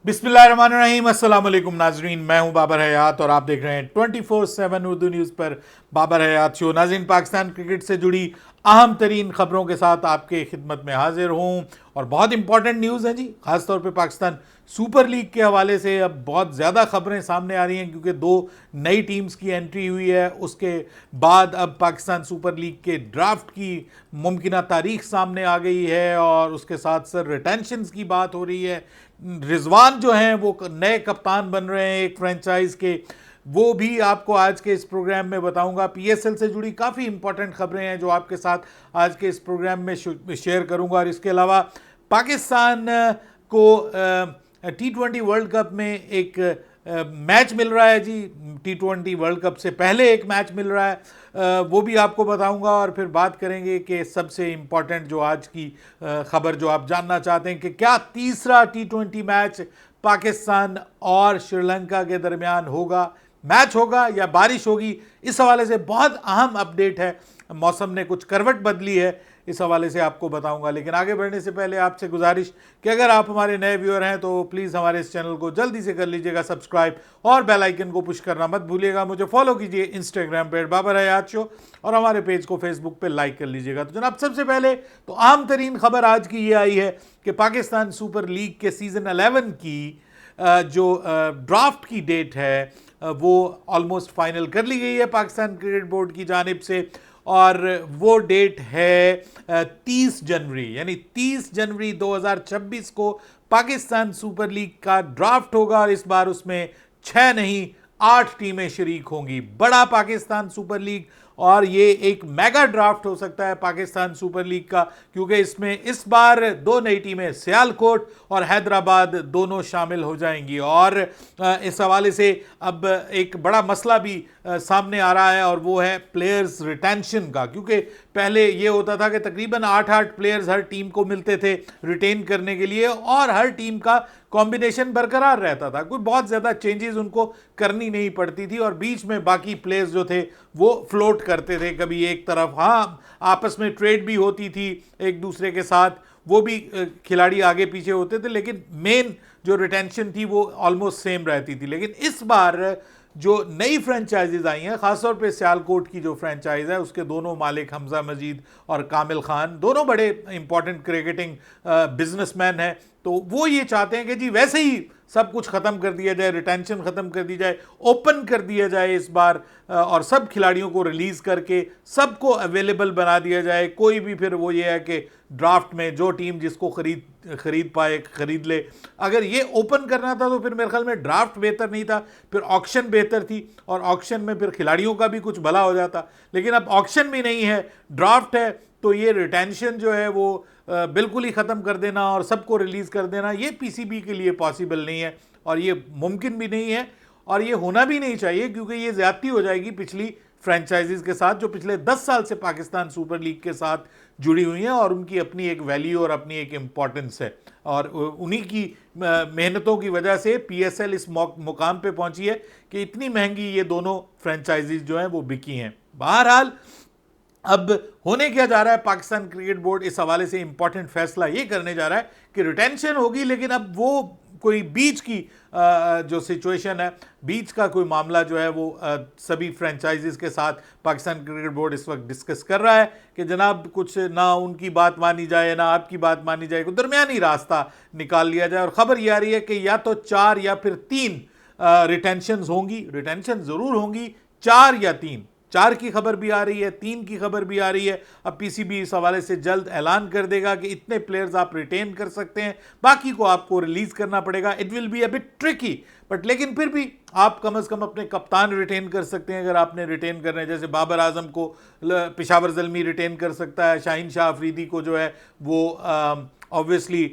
बिस्मिल्लाहिर्रहमानिर्रहीम, अस्सलाम वालेकुम नाजरीन। मैं हूं बाबर हयात और आप देख रहे हैं 24/7 उर्दू न्यूज़ पर बाबर हयात शो। नाजरीन, पाकिस्तान क्रिकेट से जुड़ी अहम तरीन खबरों के साथ आपके खिदमत में हाजिर हूं और बहुत इंपॉर्टेंट न्यूज़ है जी। खासतौर पे पाकिस्तान सुपर लीग के हवाले से अब बहुत ज़्यादा खबरें सामने आ रही हैं क्योंकि दो नई टीम्स की एंट्री हुई है। उसके बाद अब पाकिस्तान सुपर लीग के ड्राफ्ट की मुमकिन तारीख सामने आ गई है और उसके साथ साथ रिटेंशंस की बात हो रही है। रिजवान जो हैं वो नए कप्तान बन रहे हैं एक फ्रेंचाइज के, वो भी आपको आज के इस प्रोग्राम में बताऊंगा। पीएसएल से जुड़ी काफ़ी इंपॉर्टेंट खबरें हैं जो आपके साथ आज के इस प्रोग्राम में शेयर करूंगा। और इसके अलावा पाकिस्तान को T20 वर्ल्ड कप में एक मैच मिल रहा है जी। T20 वर्ल्ड कप से पहले एक मैच मिल रहा है, वो भी आपको बताऊंगा। और फिर बात करेंगे कि सबसे इम्पॉर्टेंट जो आज की खबर जो आप जानना चाहते हैं कि क्या तीसरा T20 मैच पाकिस्तान और श्रीलंका के दरमियान होगा, मैच होगा या बारिश होगी, इस हवाले से बहुत अहम अपडेट है। मौसम ने कुछ करवट बदली है, इस हवाले से आपको बताऊंगा। लेकिन आगे बढ़ने से पहले आपसे गुजारिश कि अगर आप हमारे नए व्यूअर हैं तो प्लीज़ हमारे इस चैनल को जल्दी से कर लीजिएगा सब्सक्राइब और बेल आइकन को पुश करना मत भूलिएगा। मुझे फॉलो कीजिए इंस्टाग्राम पे बाबर हयात शो और हमारे पेज को फेसबुक पे लाइक कर लीजिएगा। तो जनाब, सबसे पहले तो अहम तरीन खबर आज की ये आई है कि पाकिस्तान सुपर लीग के सीज़न 11 की जो ड्राफ्ट की डेट है वो ऑलमोस्ट फाइनल कर ली गई है पाकिस्तान क्रिकेट बोर्ड की जानिब से। और वो डेट है 30 जनवरी, यानी 30 जनवरी 2026 को पाकिस्तान सुपर लीग का ड्राफ्ट होगा। और इस बार उसमें 6 नहीं 8 टीमें शरीक होंगी। बड़ा पाकिस्तान सुपर लीग, और ये एक मेगा ड्राफ्ट हो सकता है पाकिस्तान सुपर लीग का, क्योंकि इसमें इस बार दो नई टीमें सियालकोट और हैदराबाद दोनों शामिल हो जाएंगी। और इस हवाले से अब एक बड़ा मसला भी सामने आ रहा है और वो है प्लेयर्स रिटेंशन का। क्योंकि पहले ये होता था कि तकरीबन 8-8 प्लेयर्स हर टीम को मिलते थे रिटेन करने के लिए और हर टीम का कॉम्बिनेशन बरकरार रहता था, कोई बहुत ज़्यादा चेंजेस उनको करनी नहीं पड़ती थी और बीच में बाकी प्लेयर्स जो थे वो फ्लोट करते थे कभी एक तरफ। हाँ, आपस में ट्रेड भी होती थी एक दूसरे के साथ, वो भी खिलाड़ी आगे पीछे होते थे, लेकिन मेन जो रिटेंशन थी वो ऑलमोस्ट सेम रहती थी। लेकिन इस बार जो नई फ्रेंचाइजेज आई हैं, खासतौर पे सियालकोट की जो फ्रेंचाइज है उसके दोनों मालिक हमजा मजीद और कामिल खान दोनों बड़े इंपॉर्टेंट क्रिकेटिंग बिजनेसमैन हैं। तो वो ये चाहते हैं कि जी वैसे ही सब कुछ ख़त्म कर दिया जाए, रिटेंशन ख़त्म कर दी जाए, ओपन कर दिया जाए इस बार, और सब खिलाड़ियों को रिलीज़ करके सबको अवेलेबल बना दिया जाए। कोई भी फिर वो ये है कि ड्राफ्ट में जो टीम जिसको खरीद पाए खरीद ले। अगर ये ओपन करना था तो फिर मेरे ख्याल में ड्राफ्ट बेहतर नहीं था, फिर ऑक्शन बेहतर थी और ऑक्शन में फिर खिलाड़ियों का भी कुछ भला हो जाता। लेकिन अब ऑक्शन भी नहीं है, ड्राफ्ट है, तो ये रिटेंशन जो है वो बिल्कुल ही ख़त्म कर देना और सबको रिलीज़ कर देना ये पीसीबी के लिए पॉसिबल नहीं है और ये मुमकिन भी नहीं है और ये होना भी नहीं चाहिए, क्योंकि ये ज़्यादती हो जाएगी पिछली फ्रेंचाइजीज़ के साथ जो पिछले 10 साल से पाकिस्तान सुपर लीग के साथ जुड़ी हुई हैं और उनकी अपनी एक वैल्यू और अपनी एक इम्पॉर्टेंस है। और उन्हीं की मेहनतों की वजह से पीएसएल इस मुकाम पे पहुंची है कि इतनी महंगी ये दोनों फ्रेंचाइजीज़ जो हैं वो बिकी हैं। बहरहाल, अब होने क्या जा रहा है, पाकिस्तान क्रिकेट बोर्ड इस हवाले से इंपॉर्टेंट फैसला ये करने जा रहा है कि रिटेंशन होगी, लेकिन अब वो कोई बीच की जो सिचुएशन है, बीच का कोई मामला जो है वो सभी फ्रेंचाइजीज के साथ पाकिस्तान क्रिकेट बोर्ड इस वक्त डिस्कस कर रहा है कि जनाब कुछ ना उनकी बात मानी जाए ना आपकी बात मानी जाए, कोई दरमियानी रास्ता निकाल लिया जाए। और ख़बर ये आ रही है कि या तो 4 या फिर 3 रिटेंशन होंगी, रिटेंशन ज़रूर होंगी, 4 या 3, 4 की खबर भी आ रही है, 3 की खबर भी आ रही है। अब पीसीबी इस हवाले से जल्द ऐलान कर देगा कि इतने प्लेयर्स आप रिटेन कर सकते हैं, बाकी को आपको रिलीज करना पड़ेगा। It will be a bit tricky, but लेकिन फिर भी आप कम से कम अपने कप्तान रिटेन कर सकते हैं अगर आपने रिटेन करना है। जैसे बाबर आजम को पेशावर ज़ल्मी रिटेन कर सकता है, शाहीन शाह अफरीदी को जो है वो ऑब्वियसली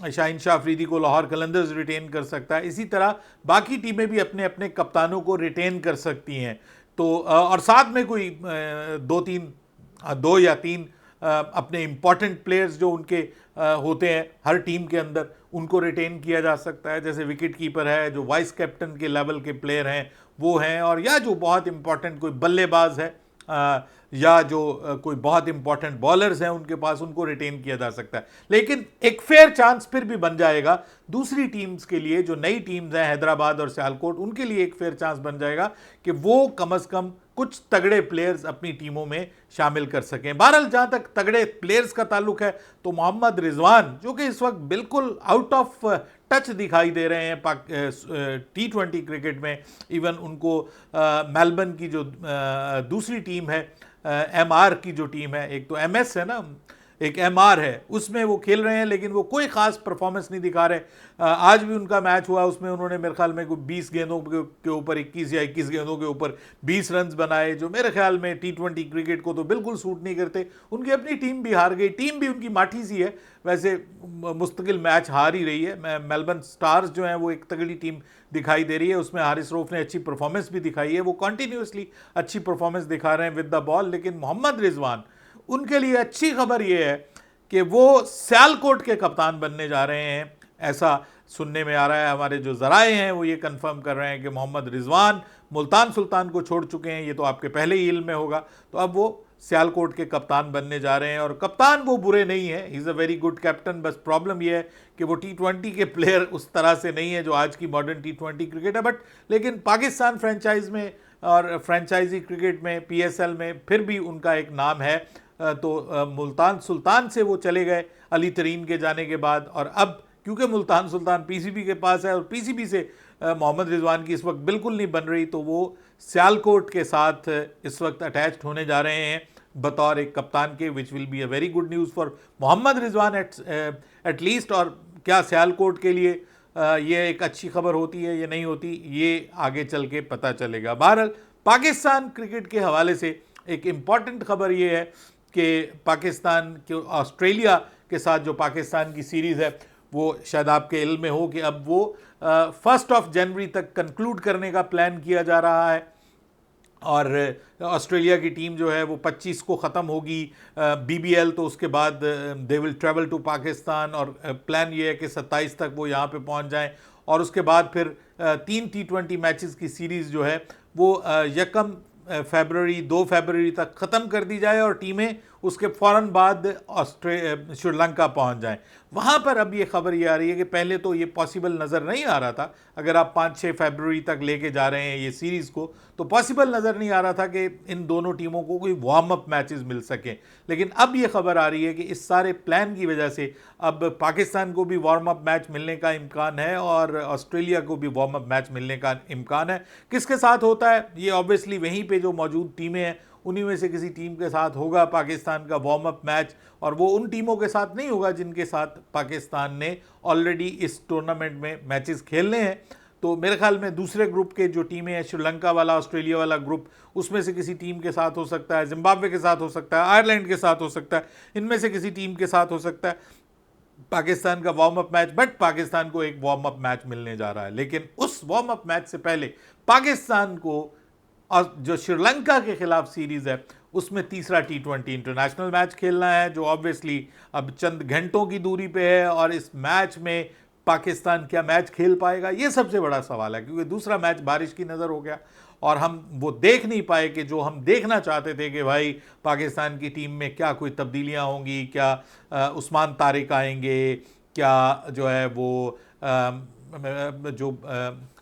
शाहीन शाह अफरीदी को लाहौर कलंदर्स रिटेन कर सकता है। इसी तरह बाकी टीमें भी अपने अपने कप्तानों को रिटेन कर सकती हैं। तो और साथ में कोई 2 या 3 अपने इम्पॉर्टेंट प्लेयर्स जो उनके होते हैं हर टीम के अंदर, उनको रिटेन किया जा सकता है। जैसे विकेट कीपर है, जो वाइस कैप्टन के लेवल के प्लेयर हैं वो हैं, और या जो बहुत इंपॉर्टेंट कोई बल्लेबाज है या जो कोई बहुत इंपॉर्टेंट बॉलर्स हैं उनके पास, उनको रिटेन किया जा सकता है। लेकिन एक फेयर चांस फिर भी बन जाएगा दूसरी टीम्स के लिए, जो नई टीम्स हैं हैदराबाद और सियालकोट, उनके लिए एक फेयर चांस बन जाएगा कि वो कम से कम कुछ तगड़े प्लेयर्स अपनी टीमों में शामिल कर सकें। बहरहाल जहां तक तगड़े प्लेयर्स का ताल्लुक है तो मोहम्मद रिजवान, जो कि इस वक्त बिल्कुल आउट ऑफ टच दिखाई दे रहे हैं T20 क्रिकेट में। इवन उनको मेलबर्न की जो दूसरी टीम है, MR की जो टीम है, एक तो MS है ना, एक MR है, उसमें वो खेल रहे हैं, लेकिन वो कोई खास परफॉर्मेंस नहीं दिखा रहे। आज भी उनका मैच हुआ, उसमें उन्होंने मेरे ख्याल में 20 गेंदों के ऊपर 21 या 21 गेंदों के ऊपर 20 रन बनाए, जो मेरे ख्याल में T20 क्रिकेट को तो बिल्कुल सूट नहीं करते। उनकी अपनी टीम भी हार गई, टीम भी उनकी माठी सी है, वैसे मुस्तकिल मैच हार ही रही है। मेलबर्न स्टार्स जो है वो एक तगड़ी टीम दिखाई दे रही है, उसमें हारिस रऊफ ने अच्छी परफॉर्मेंस भी दिखाई है, वो कंटिन्यूसली अच्छी परफॉर्मेंस दिखा रहे हैं विद द बॉल। लेकिन मोहम्मद रिजवान, उनके लिए अच्छी खबर यह है कि वो सियालकोट के कप्तान बनने जा रहे हैं, ऐसा सुनने में आ रहा है। हमारे जो जराए हैं वो ये कंफर्म कर रहे हैं कि मोहम्मद रिजवान मुल्तान सुल्तान को छोड़ चुके हैं, ये तो आपके पहले ही इल्म में होगा, तो अब वो सियालकोट के कप्तान बनने जा रहे हैं। और कप्तान वो बुरे नहीं है, he is a very good captain, बस प्रॉब्लम ये है कि वो T20 के प्लेयर उस तरह से नहीं है जो आज की मॉडर्न T20 क्रिकेट है। बट लेकिन पाकिस्तान फ्रेंचाइज में और फ्रेंचाइजी क्रिकेट में, PSL में फिर भी उनका एक नाम है। तो मुल्तान सुल्तान से वो चले गए अली तरीन के जाने के बाद, और अब क्योंकि मुल्तान सुल्तान PCB के पास है और PCB से मोहम्मद रिजवान की इस वक्त बिल्कुल नहीं बन रही, तो वो सियालकोट के साथ इस वक्त अटैच्ड होने जा रहे हैं बतौर एक कप्तान के, which will be a very good news for Mohammad Rizwan at least. और क्या सियालकोट के लिए ये एक अच्छी खबर होती है या नहीं होती, ये आगे चल के पता चलेगा। बहरहाल पाकिस्तान क्रिकेट के हवाले से एक इम्पॉर्टेंट खबर ये है कि पाकिस्तान के ऑस्ट्रेलिया के साथ जो पाकिस्तान की सीरीज़ है, वो शायद आपके इल्म में हो कि अब वो 1 जनवरी तक कंक्लूड करने का प्लान किया जा रहा है। और ऑस्ट्रेलिया की टीम जो है वो 25 को ख़त्म होगी BBL, तो उसके बाद they will travel to Pakistan, और प्लान ये है कि 27 तक वो यहाँ पे पहुँच जाएं, और उसके बाद फिर 3 T20 मैचेस की सीरीज़ जो है वो 2 फरवरी तक ख़त्म कर दी जाए, और टीमें उसके फ़ौरन बाद श्रीलंका पहुंच जाएं। वहाँ पर अब ये खबर ये आ रही है कि पहले तो ये पॉसिबल नज़र नहीं आ रहा था, अगर आप 5-6 फरवरी तक लेके जा रहे हैं ये सीरीज़ को, तो पॉसिबल नज़र नहीं आ रहा था कि इन दोनों टीमों को कोई वार्म अप मैचेस मिल सकें। लेकिन अब ये खबर आ रही है कि इस सारे प्लान की वजह से अब पाकिस्तान को भी वार्म अप मैच मिलने का इम्कान है और ऑस्ट्रेलिया को भी वार्म अप मैच मिलने का इम्कान है। किसके साथ होता है ये ऑब्वियसली वहीं पे जो मौजूद टीमें हैं उन्हीं में से किसी टीम के साथ होगा पाकिस्तान का वार्म अप मैच, और वो उन टीमों के साथ नहीं होगा जिनके साथ पाकिस्तान ने ऑलरेडी इस टूर्नामेंट में मैचेस खेलने हैं। तो मेरे ख्याल में दूसरे ग्रुप के जो टीमें हैं, श्रीलंका वाला, ऑस्ट्रेलिया वाला ग्रुप, उसमें से किसी टीम के साथ हो सकता है, जिम्बाब्वे के साथ हो सकता है, आयरलैंड के साथ हो सकता है, इनमें से किसी टीम के साथ हो सकता है पाकिस्तान का warm up match. But Pakistan को एक वार्म अप मैच मिलने जा रहा है, लेकिन उस वार्म अप मैच से पहले पाकिस्तान को और जो श्रीलंका के खिलाफ सीरीज़ है उसमें तीसरा T20 इंटरनेशनल मैच खेलना है, जो ऑब्वियसली अब चंद घंटों की दूरी पे है। और इस मैच में पाकिस्तान क्या मैच खेल पाएगा, ये सबसे बड़ा सवाल है, क्योंकि दूसरा मैच बारिश की नज़र हो गया और हम वो देख नहीं पाए कि जो हम देखना चाहते थे कि भाई पाकिस्तान की टीम में क्या कोई तब्दीलियाँ होंगी, क्या उस्मान तारिक आएंगे, क्या जो है वो जो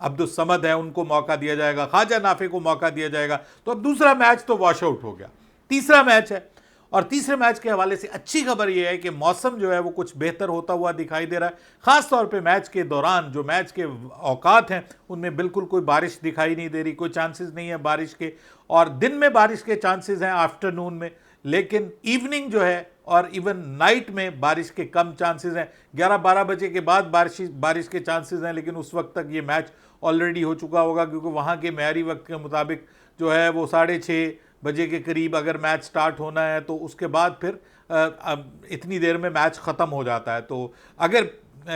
अब्दुल समद है उनको मौका दिया जाएगा, ख्वाजा नाफे को मौका दिया जाएगा। तो अब दूसरा मैच तो वॉश आउट हो गया, तीसरा मैच है। और तीसरे मैच के हवाले से अच्छी खबर यह है कि मौसम जो है वो कुछ बेहतर होता हुआ दिखाई दे रहा है। ख़ास तौर पे मैच के दौरान जो मैच के औकात हैं उनमें बिल्कुल कोई बारिश दिखाई नहीं दे रही, कोई चांसेस नहीं है बारिश के। और दिन में बारिश के चांसेस हैं आफ्टरनून में, लेकिन इवनिंग जो है और इवन नाइट में बारिश के कम चांसेस हैं। 11-12 बजे के बाद बारिश के चांसेस हैं, लेकिन उस वक्त तक ये मैच ऑलरेडी हो चुका होगा, क्योंकि वहाँ के मेयारी वक्त के मुताबिक जो है वो 6:30 बजे के करीब अगर मैच स्टार्ट होना है तो उसके बाद फिर इतनी देर में मैच ख़त्म हो जाता है। तो अगर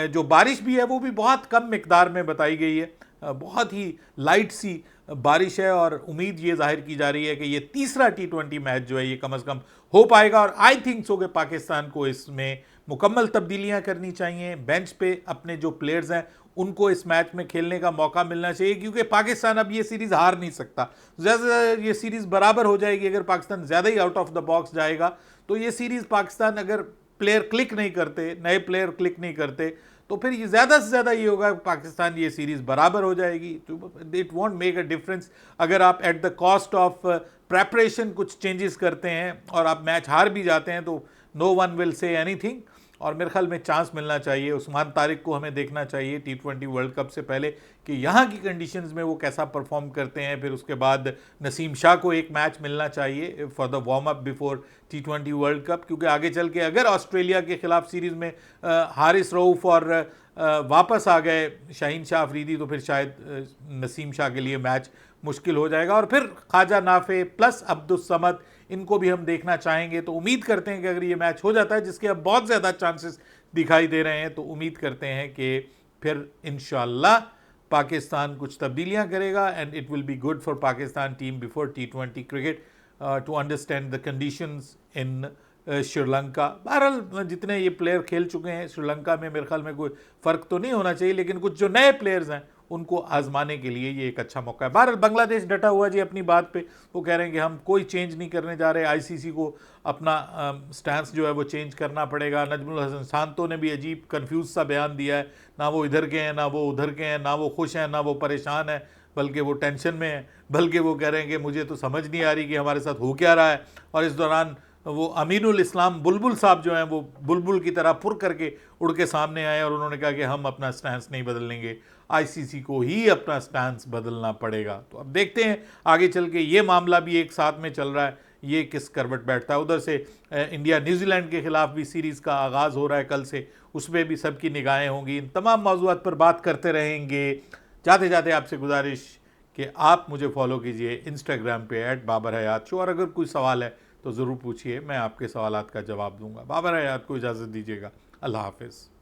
जो बारिश भी है वो भी बहुत कम मिकदार में बताई गई है, बहुत ही लाइट सी बारिश है, और उम्मीद ये जाहिर की जा रही है कि ये तीसरा T20 मैच जो है ये कम से कम हो पाएगा। और आई थिंक सो कि पाकिस्तान को इसमें मुकम्मल तब्दीलियां करनी चाहिए। बेंच पे अपने जो प्लेयर्स हैं उनको इस मैच में खेलने का मौका मिलना चाहिए, क्योंकि पाकिस्तान अब ये सीरीज़ हार नहीं सकता। ज़्यादा से ज़्यादा ये सीरीज़ बराबर हो जाएगी अगर पाकिस्तान ज़्यादा ही आउट ऑफ द बॉक्स जाएगा। तो ये सीरीज़ पाकिस्तान अगर प्लेयर क्लिक नहीं करते, नए प्लेयर क्लिक नहीं करते, तो फिर ये ज़्यादा से ज़्यादा ये होगा पाकिस्तान ये सीरीज़ बराबर हो जाएगी। तो it won't make a difference अगर आप at the cost of preparation कुछ चेंजेस करते हैं और आप मैच हार भी जाते हैं, तो no one will say anything. और मेरे ख्याल में चांस मिलना चाहिए उस्मान तारिक को, हमें देखना चाहिए T20 वर्ल्ड कप से पहले कि यहाँ की कंडीशंस में वो कैसा परफॉर्म करते हैं। फिर उसके बाद नसीम शाह को एक मैच मिलना चाहिए for the warm up before T20 world cup, क्योंकि आगे चल के अगर ऑस्ट्रेलिया के खिलाफ सीरीज़ में हारिस रऊफ़ और वापस आ गए शाहीन शाह अफरीदी, तो फिर शायद नसीम शाह के लिए मैच मुश्किल हो जाएगा। और फिर ख्वाजा नाफे प्लस अब्दुस समद, इनको भी हम देखना चाहेंगे। तो उम्मीद करते हैं कि अगर ये मैच हो जाता है, जिसके अब बहुत ज़्यादा चांसेस दिखाई दे रहे हैं, तो उम्मीद करते हैं कि फिर इंशाल्लाह पाकिस्तान कुछ तब्दीलियां करेगा and it will be good for Pakistan team before T20 cricket to understand the conditions in Sri Lanka. बहरहाल जितने ये प्लेयर खेल चुके हैं श्रीलंका में, मेरे ख्याल में कोई फ़र्क तो नहीं होना चाहिए, लेकिन कुछ जो नए प्लेयर्स हैं उनको आजमाने के लिए ये एक अच्छा मौका है। बहरहाल बांग्लादेश डटा हुआ जी अपनी बात पे, वो कह रहे हैं कि हम कोई चेंज नहीं करने जा रहे, आईसीसी को अपना स्टैंस जो है वो चेंज करना पड़ेगा। नजमुल हसन शांतो ने भी अजीब कंफ्यूज सा बयान दिया है, ना वो इधर के हैं ना वो उधर के हैं, ना वो खुश हैं ना वो परेशान हैं, बल्कि वो टेंशन में है। बल्कि वो कह रहे हैं कि मुझे तो समझ नहीं आ रही कि हमारे साथ हो क्या रहा है। और इस दौरान वो अमीनुल इस्लाम बुलबुल साहब जो हैं वो बुलबुल की तरह फुर करके उड़ के सामने आए और उन्होंने कहा कि हम अपना स्टैंस नहीं बदलेंगे, आईसीसी को ही अपना स्टैंस बदलना पड़ेगा। तो अब देखते हैं आगे चल के, ये मामला भी एक साथ में चल रहा है, ये किस करवट बैठता है। उधर से इंडिया न्यूजीलैंड के खिलाफ भी सीरीज़ का आगाज़ हो रहा है कल से, उसमें भी सबकी निगाहें होंगी। इन तमाम मौज़ूआत पर बात करते रहेंगे। जाते जाते आपसे गुजारिश कि आप मुझे फॉलो कीजिए इंस्टाग्राम पे @बाबर-हयात-शो, और अगर कोई सवाल है तो ज़रूर पूछिए, मैं आपके सवालात का जवाब दूंगा। बाबर हयात को इजाज़त दीजिएगा। अल्लाह हाफ़िज़।